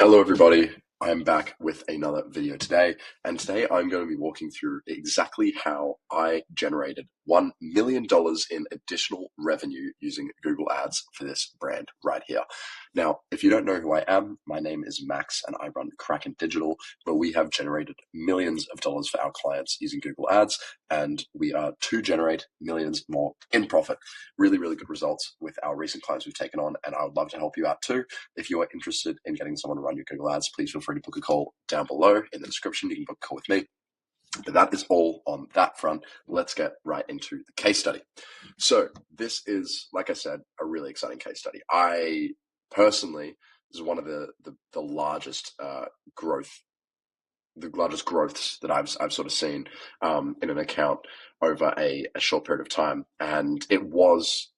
Hello, everybody. I'm back with another video today, and today I'm going to be walking through exactly how I generated $1 million in additional revenue using Google Ads for this brand right here. Now, if you don't know who I am, my name is Max, and I run Crakanthorp Digital, where we have generated millions of dollars for our clients using Google Ads, and we are to generate millions more in profit. Really, really good results with our recent clients we've taken on, and I would love to help you out too. If you are interested in getting someone to run your Google Ads, please feel free to book a call down below in the description. You can book a call with me. But that is all on that front. Let's get right into the case study. So this is, like I said, a really exciting case study. I personally, this is one of the largest growths that I've sort of seen in an account over a short period of time. And it was,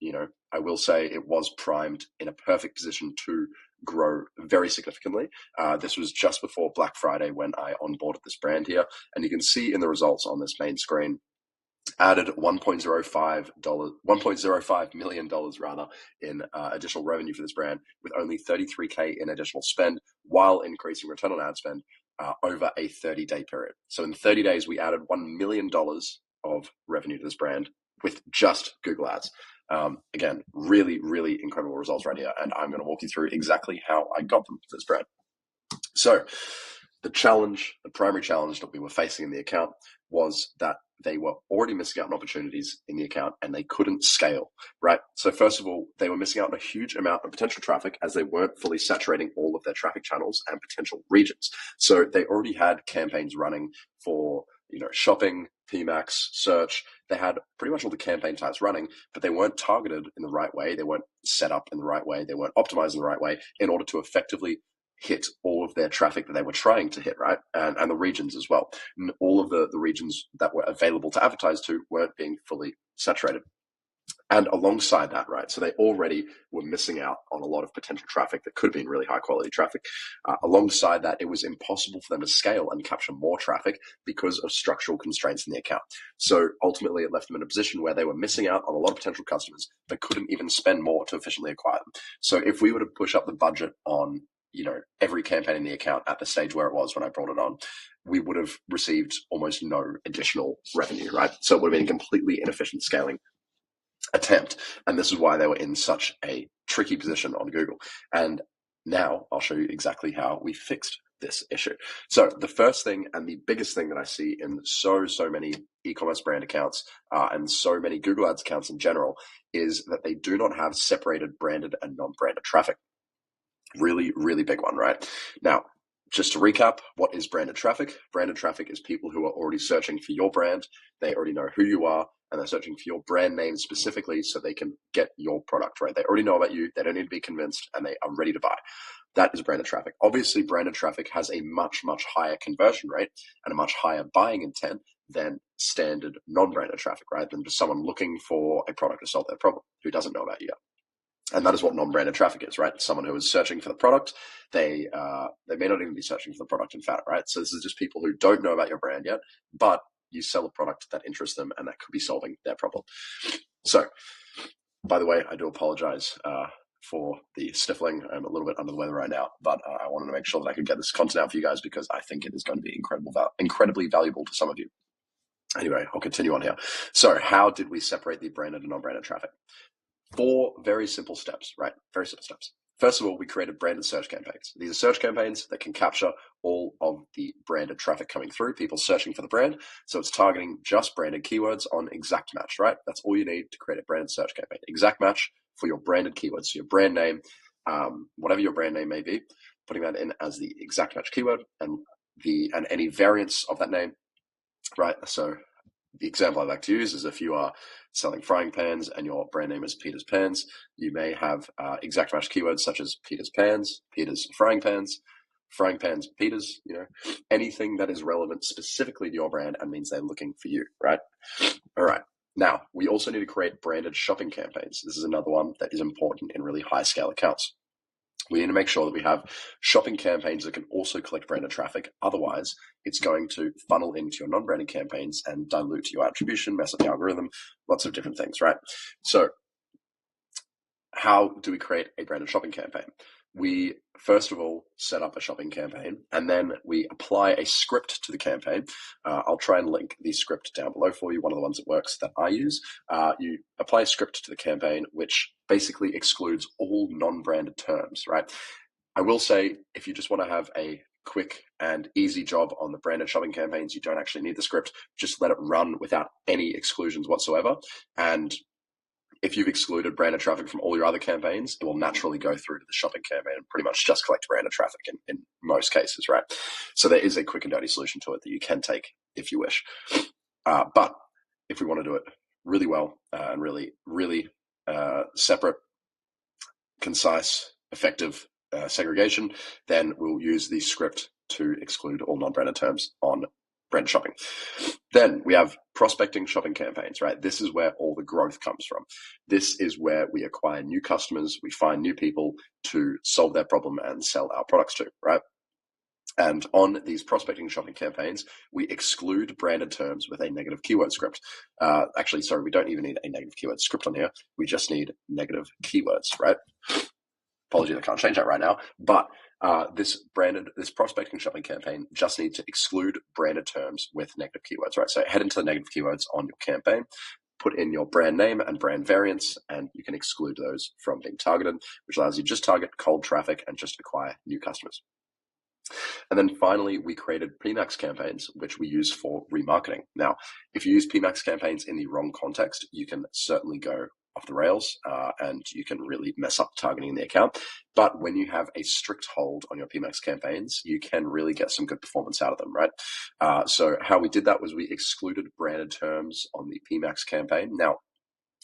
I will say it was primed in a perfect position to grow very significantly. This was just before Black Friday when I onboarded this brand here. And you can see in the results on this main screen, added $1.05 million rather in additional revenue for this brand with only $33K in additional spend while increasing return on ad spend over a 30-day period. So in 30 days, we added $1 million of revenue to this brand with just Google Ads. Again, really, really incredible results right here. And I'm going to walk you through exactly how I got them to this brand. So the primary challenge that we were facing in the account was that they were already missing out on opportunities in the account and they couldn't scale, right? So first of all, they were missing out on a huge amount of potential traffic as they weren't fully saturating all of their traffic channels and potential regions. So they already had campaigns running for, shopping, PMAX, search. They had pretty much all the campaign types running, but they weren't targeted in the right way. They weren't set up in the right way. They weren't optimized in the right way in order to effectively hit all of their traffic that they were trying to hit, right? And the regions as well. And all of the regions that were available to advertise to weren't being fully saturated. And alongside that, right, so they already were missing out on a lot of potential traffic that could have been really high quality traffic. Alongside that, it was impossible for them to scale and capture more traffic because of structural constraints in the account. So ultimately, it left them in a position where they were missing out on a lot of potential customers, but couldn't even spend more to efficiently acquire them. So if we were to push up the budget on every campaign in the account at the stage where it was when I brought it on, we would have received almost no additional revenue, right? So it would have been a completely inefficient scaling attempt. And this is why they were in such a tricky position on Google. And now I'll show you exactly how we fixed this issue. So the first thing and the biggest thing that I see in so many e-commerce brand accounts and so many Google Ads accounts in general is that they do not have separated branded and non-branded traffic. Really, really big one, right? Now, just to recap, what is branded traffic? Branded traffic is people who are already searching for your brand. They already know who you are, and they're searching for your brand name specifically so they can get your product, right? They already know about you. They don't need to be convinced, and they are ready to buy. That is branded traffic. Obviously, branded traffic has a much, much higher conversion rate and a much higher buying intent than standard non-branded traffic, right? Than just someone looking for a product to solve their problem who doesn't know about you yet. And that is what non-branded traffic is, right? Someone who is searching for the product. They may not even be searching for the product, in fact, right? So this is just people who don't know about your brand yet, but you sell a product that interests them and that could be solving their problem. So, by the way, I do apologize for the sniffling. I'm a little bit under the weather right now, but I wanted to make sure that I could get this content out for you guys because I think it is going to be incredibly valuable to some of you. Anyway, I'll continue on here. So how did we separate the branded and non-branded traffic? 4 very simple steps, right? Very simple steps. First of all, we created branded search campaigns. These are search campaigns that can capture all of the branded traffic coming through, people searching for the brand. So it's targeting just branded keywords on exact match, right? That's all you need to create a branded search campaign. Exact match for your branded keywords. So your brand name, whatever your brand name may be, putting that in as the exact match keyword and any variants of that name, right? So the example I like to use is if you are selling frying pans and your brand name is Peter's Pans, you may have exact match keywords such as Peter's Pans, Peter's frying pans Peter's, anything that is relevant specifically to your brand and means they're looking for you, right? All right. Now, we also need to create branded shopping campaigns. This is another one that is important in really high scale accounts. We need to make sure that we have shopping campaigns that can also collect branded traffic. Otherwise, it's going to funnel into your non-branded campaigns and dilute your attribution, mess up the algorithm, lots of different things, right? So how do we create a branded shopping campaign? We first of all, set up a shopping campaign, and then we apply a script to the campaign. I'll try and link the script down below for you, one of the ones that works that I use. You apply a script to the campaign, which basically excludes all non-branded terms, right? I will say, if you just want to have a quick and easy job on the branded shopping campaigns, you don't actually need the script. Just let it run without any exclusions whatsoever. And if you've excluded branded traffic from all your other campaigns, it will naturally go through to the shopping campaign and pretty much just collect branded traffic in most cases, right? So there is a quick and dirty solution to it that you can take if you wish. But if we want to do it really well and really separate, concise, effective segregation, then we'll use the script to exclude all non-branded terms on brand shopping. Then we have prospecting shopping campaigns, right? This is where all the growth comes from. This is where we acquire new customers, we find new people to solve their problem and sell our products to, right? And on these prospecting shopping campaigns, we exclude branded terms with a negative keyword script. Actually, sorry, we don't even need a negative keyword script on here. We just need negative keywords, right? Apologies, I can't change that right now. But this prospecting shopping campaign just needs to exclude branded terms with negative keywords, right? So head into the negative keywords on your campaign, put in your brand name and brand variants, and you can exclude those from being targeted, which allows you to just target cold traffic and just acquire new customers. And then finally, we created PMAX campaigns, which we use for remarketing. Now, if you use PMAX campaigns in the wrong context, you can certainly go off the rails and you can really mess up targeting the account. But when you have a strict hold on your PMAX campaigns, you can really get some good performance out of them, right? So how we did that was we excluded branded terms on the PMAX campaign. Now,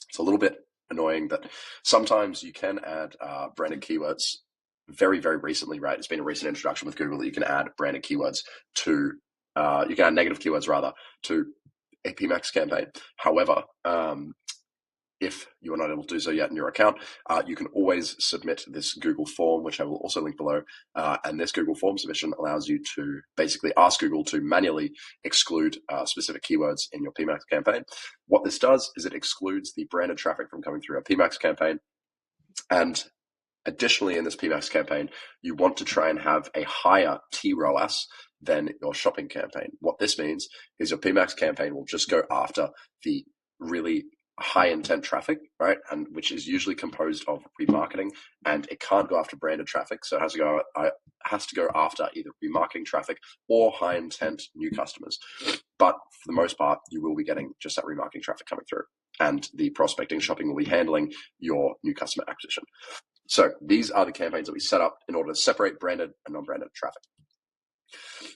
it's a little bit annoying that sometimes you can add branded keywords very, very recently, right? It's been a recent introduction with Google that you can add branded keywords to, you can add negative keywords rather to a PMAX campaign. However, if you are not able to do so yet in your account, you can always submit this Google form, which I will also link below. And this Google form submission allows you to basically ask Google to manually exclude specific keywords in your PMAX campaign. What this does is it excludes the branded traffic from coming through a PMAX campaign. And additionally, in this PMAX campaign, you want to try and have a higher TROAS than your shopping campaign. What this means is your PMAX campaign will just go after the really high intent traffic, right? And which is usually composed of remarketing, and it can't go after branded traffic. So it has to go after either remarketing traffic or high intent new customers. But for the most part, you will be getting just that remarketing traffic coming through, and the prospecting shopping will be handling your new customer acquisition. So these are the campaigns that we set up in order to separate branded and non-branded traffic.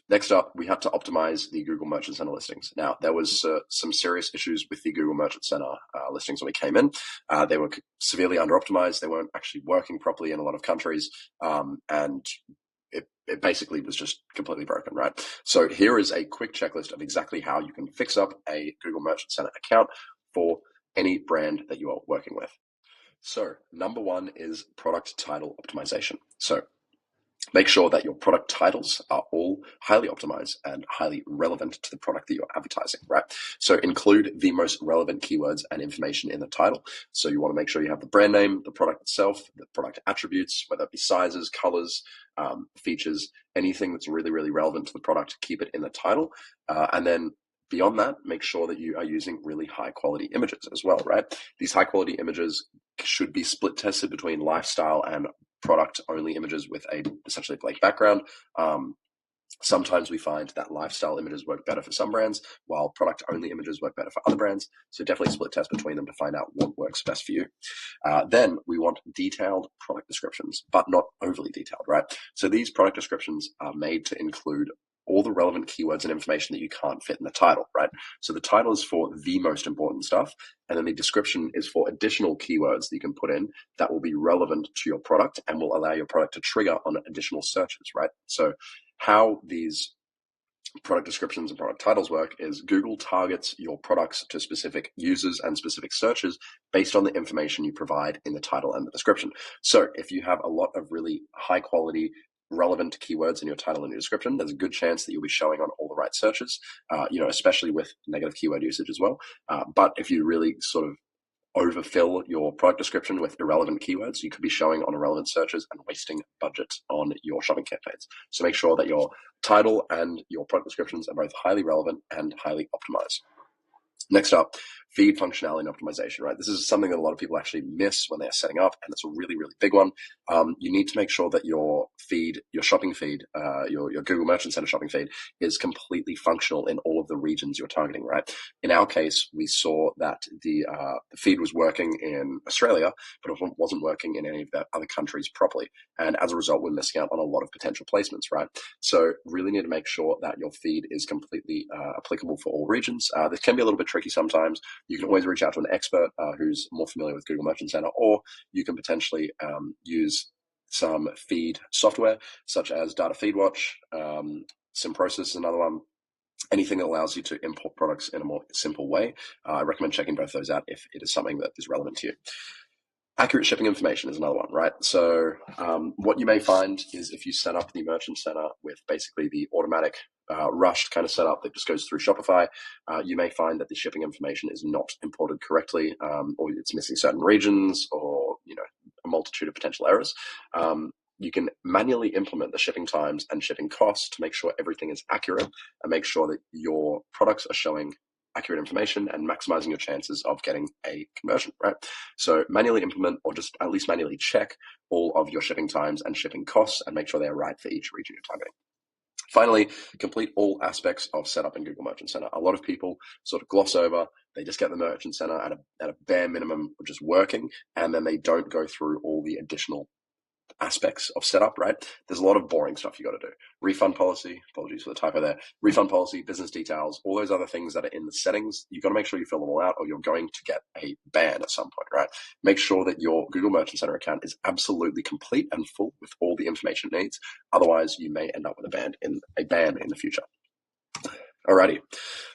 Next up, we had to optimize the Google Merchant Center listings. Now, there was some serious issues with the Google Merchant Center listings when we came in. They were severely under-optimized. They weren't actually working properly in a lot of countries, and it basically was just completely broken, right? So here is a quick checklist of exactly how you can fix up a Google Merchant Center account for any brand that you are working with. So number one is product title optimization. So make sure that your product titles are all highly optimized and highly relevant to the product that you're advertising, right? So include the most relevant keywords and information in the title. So you want to make sure you have the brand name, the product itself, the product attributes, whether it be sizes, colors, features, anything that's really, really relevant to the product, keep it in the title. And then beyond that, make sure that you are using really high quality images as well, right? These high quality images should be split tested between lifestyle and product only images with a essentially blank background. Sometimes we find that lifestyle images work better for some brands, while product only images work better for other brands. So definitely split test between them to find out what works best for you. Then we want detailed product descriptions, but not overly detailed, right? So these product descriptions are made to include all the relevant keywords and information that you can't fit in the title, right? So the title is for the most important stuff, and then the description is for additional keywords that you can put in that will be relevant to your product and will allow your product to trigger on additional searches, right? So how these product descriptions and product titles work is Google targets your products to specific users and specific searches based on the information you provide in the title and the description. So if you have a lot of really high quality relevant keywords in your title and your description, there's a good chance that you'll be showing on all the right searches, especially with negative keyword usage as well. But if you really sort of overfill your product description with irrelevant keywords. You could be showing on irrelevant searches and wasting budget on your shopping campaigns. So make sure that your title and your product descriptions are both highly relevant and highly optimized. Next up, feed functionality and optimization, right? This is something that a lot of people actually miss when they're setting up, and it's a really, really big one. You need to make sure that your feed, your shopping feed, your Google Merchant Center shopping feed is completely functional in all of the regions you're targeting, right? In our case, we saw that the feed was working in Australia, but it wasn't working in any of the other countries properly. And as a result, we're missing out on a lot of potential placements, right? So really need to make sure that your feed is completely applicable for all regions. This can be a little bit tricky sometimes. You can always reach out to an expert who's more familiar with Google Merchant Center, or you can potentially use some feed software such as Data Feed Watch. Simprocess is another one. Anything that allows you to import products in a more simple way. I recommend checking both those out if it is something that is relevant to you. Accurate shipping information is another one, right? So what you may find is if you set up the Merchant Center with basically the automatic rushed kind of setup that just goes through Shopify, you may find that the shipping information is not imported correctly, or it's missing certain regions, or a multitude of potential errors. You can manually implement the shipping times and shipping costs to make sure everything is accurate and make sure that your products are showing accurate information and maximizing your chances of getting a conversion, right? So manually implement, or just at least manually check all of your shipping times and shipping costs and make sure they're right for each region you're targeting. Finally, complete all aspects of setup in Google Merchant Center. A lot of people sort of gloss over, they just get the Merchant Center at a bare minimum of just working, and then they don't go through all the additional aspects of setup, right? There's a lot of boring stuff you got to do. Refund policy, apologies for the typo there, refund policy, business details, all those other things that are in the settings, you've got to make sure you fill them all out or you're going to get a ban at some point, right? Make sure that your Google Merchant Center account is absolutely complete and full with all the information it needs. Otherwise, you may end up with a ban in the future. Alrighty.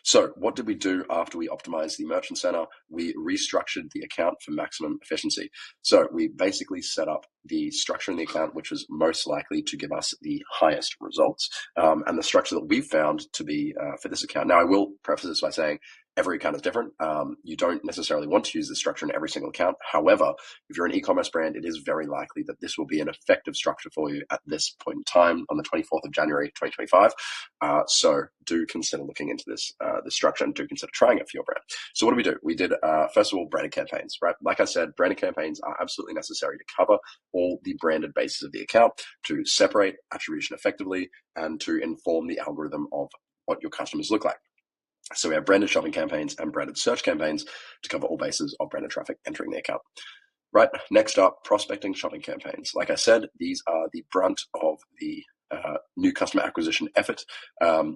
So what did we do after we optimized the Merchant Center? We restructured the account for maximum efficiency. So we basically set up the structure in the account which was most likely to give us the highest results. And the structure that we've found to be for this account. Now, I will preface this by saying every account is different. You don't necessarily want to use this structure in every single account. However, if you're an e-commerce brand, it is very likely that this will be an effective structure for you at this point in time on the 24th of January, 2025. So do consider looking into this structure and do consider trying it for your brand. So what do? We did, first of all, branded campaigns, right? Like I said, branded campaigns are absolutely necessary to cover all the branded bases of the account, to separate attribution effectively, and to inform the algorithm of what your customers look like. So we have branded shopping campaigns and branded search campaigns to cover all bases of branded traffic entering the account. Right, next up, prospecting shopping campaigns. Like I said, these are the brunt of the new customer acquisition effort.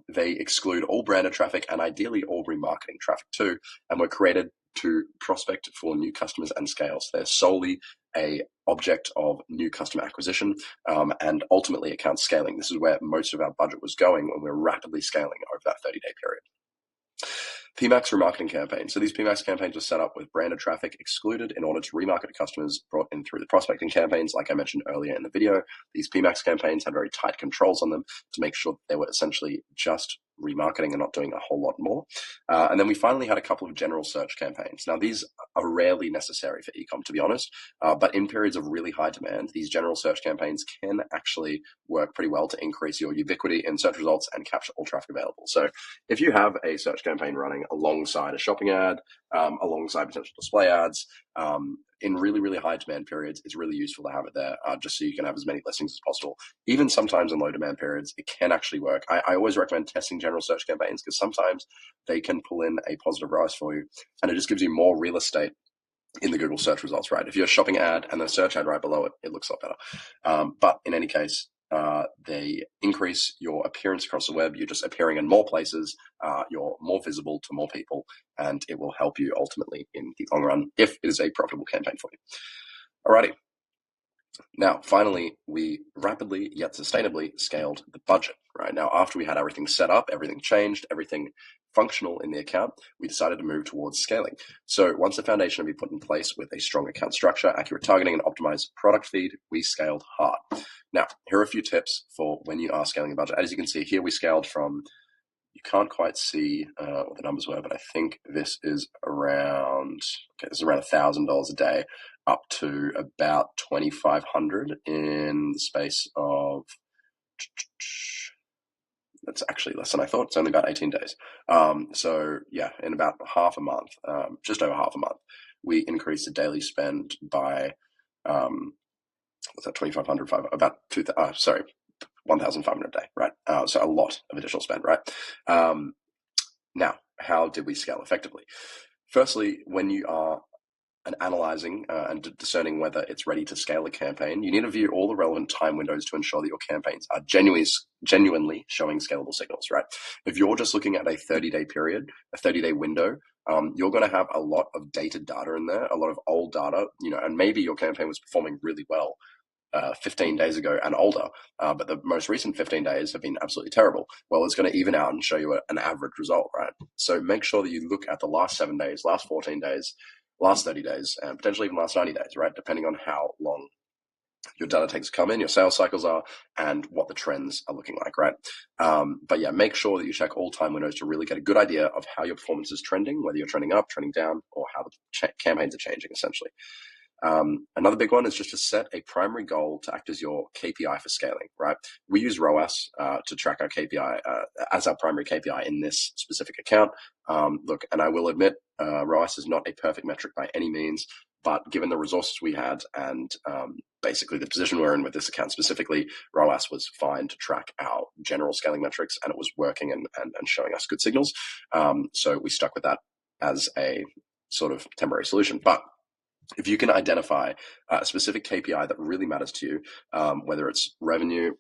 They exclude all branded traffic and ideally all remarketing traffic too, and were created to prospect for new customers and scale. So they're solely a object of new customer acquisition and ultimately account scaling. This is where most of our budget was going when we were rapidly scaling over that 30-day period. PMAX remarketing campaigns. So these PMAX campaigns were set up with branded traffic excluded in order to remarket to customers brought in through the prospecting campaigns. Like I mentioned earlier in the video, these PMAX campaigns had very tight controls on them to make sure that they were essentially just remarketing and not doing a whole lot more. And then we finally had a couple of general search campaigns. Now, these are rarely necessary for ecom, to be honest, but in periods of really high demand, these general search campaigns can actually work pretty well to increase your ubiquity in search results and capture all traffic available. So if you have a search campaign running alongside a shopping ad, alongside potential display ads, in really, really high demand periods, it's really useful to have it there just so you can have as many listings as possible. Even sometimes in low demand periods, it can actually work. I always recommend testing general search campaigns because sometimes they can pull in a positive ROAS for you, and it just gives you more real estate in the Google search results, right? If you're a shopping ad and the search ad right below it, it looks a lot better. But in any case, they increase your appearance across the web. You're just appearing in more places. You're more visible to more people, and it will help you ultimately in the long run if it is a profitable campaign for you. Alrighty. Now, finally, we rapidly yet sustainably scaled the budget, right? Now, after we had everything set up, everything changed, everything functional in the account, we decided to move towards scaling. So once the foundation had been put in place with a strong account structure, accurate targeting, and optimized product feed, we scaled hard. Now, here are a few tips for when you are scaling a budget. As you can see here, we scaled from you can't quite see what the numbers were, but I think this is around, okay, this is around $1,000 a day up to about 2,500 in the space of, that's actually less than I thought. It's only about 18 days. So yeah, in about half a month, just over half a month, we increased the daily spend by, what's that, 2,500, about 1,500 a day, right? So a lot of additional spend, right? Now, how did we scale effectively? Firstly, when you are analyzing and discerning whether it's ready to scale a campaign, you need to view all the relevant time windows to ensure that your campaigns are genuinely showing scalable signals, right? If you're just looking at a 30-day period, a 30-day window, you're going to have a lot of dated data in there, a lot of old data, and maybe your campaign was performing really well 15 days ago and older, but the most recent 15 days have been absolutely terrible. Well, it's going to even out and show you an average result, right? So make sure that you look at the last 7 days, last 14 days, last 30 days, and potentially even last 90 days, right? Depending on how long your data takes to come in, your sales cycles are, and what the trends are looking like, right? But yeah, make sure that you check all time windows to really get a good idea of how your performance is trending, whether you're trending up, trending down, or how the campaigns are changing, essentially. Another big one is just to set a primary goal to act as your KPI for scaling, right? We use ROAS to track our KPI as our primary KPI in this specific account. Look, and I will admit, ROAS is not a perfect metric by any means, but given the resources we had and basically the position we're in with this account specifically, ROAS was fine to track our general scaling metrics, and it was working and showing us good signals. So we stuck with that as a sort of temporary solution. But if you can identify a specific KPI that really matters to you, whether it's revenue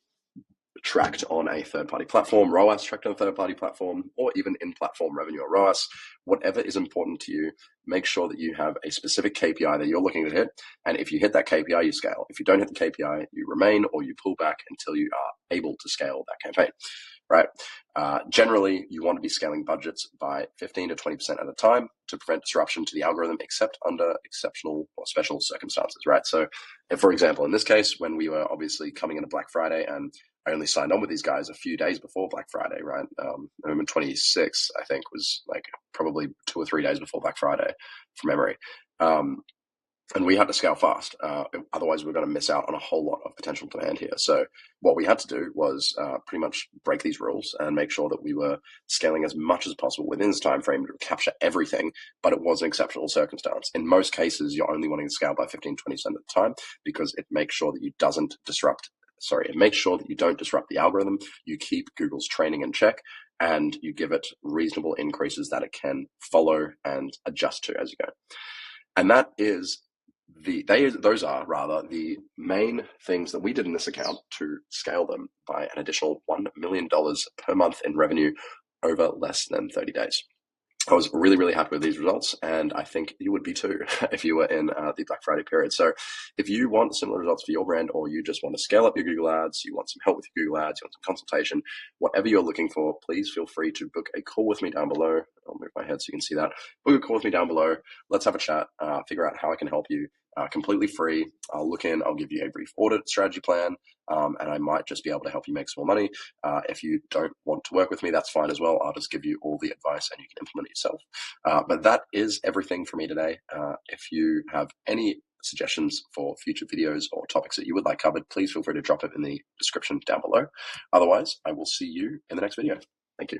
tracked on a third-party platform, ROAS tracked on a third-party platform, or even in-platform revenue or ROAS, whatever is important to you, make sure that you have a specific KPI that you're looking to hit. And if you hit that KPI, you scale. If you don't hit the KPI, you remain or you pull back until you are able to scale that campaign, right? Generally, you want to be scaling budgets by 15 to 20% at a time to prevent disruption to the algorithm, except under exceptional or special circumstances, right? So, for example, in this case, when we were obviously coming into Black Friday, and I only signed on with these guys a few days before Black Friday, right? November 26th, I think, was like probably 2 or 3 days before Black Friday from memory. And we had to scale fast. Otherwise, we're going to miss out on a whole lot of potential demand here. So what we had to do was pretty much break these rules and make sure that we were scaling as much as possible within this time frame to capture everything, but it was an exceptional circumstance. In most cases, you're only wanting to scale by 15, 20% at the time because it makes sure that you don't disrupt the algorithm. You keep Google's training in check, and you give it reasonable increases that it can follow and adjust to as you go. And that is those are the main things that we did in this account to scale them by an additional $1 million per month in revenue over less than 30 days. I was really, really happy with these results, and I think you would be too if you were in the Black Friday period. So if you want similar results for your brand, or you just want to scale up your Google Ads, you want some help with your Google Ads, you want some consultation, whatever you're looking for, please feel free to book a call with me down below. I'll move my head so you can see that. Book a call with me down below. Let's have a chat, figure out how I can help you. Completely free. I'll look in, I'll give you a brief audit strategy plan, and I might just be able to help you make some more money. If you don't want to work with me, that's fine as well. I'll just give you all the advice and you can implement it yourself. But that is everything for me today. If you have any suggestions for future videos or topics that you would like covered, please feel free to drop it in the description down below. Otherwise, I will see you in the next video. Thank you.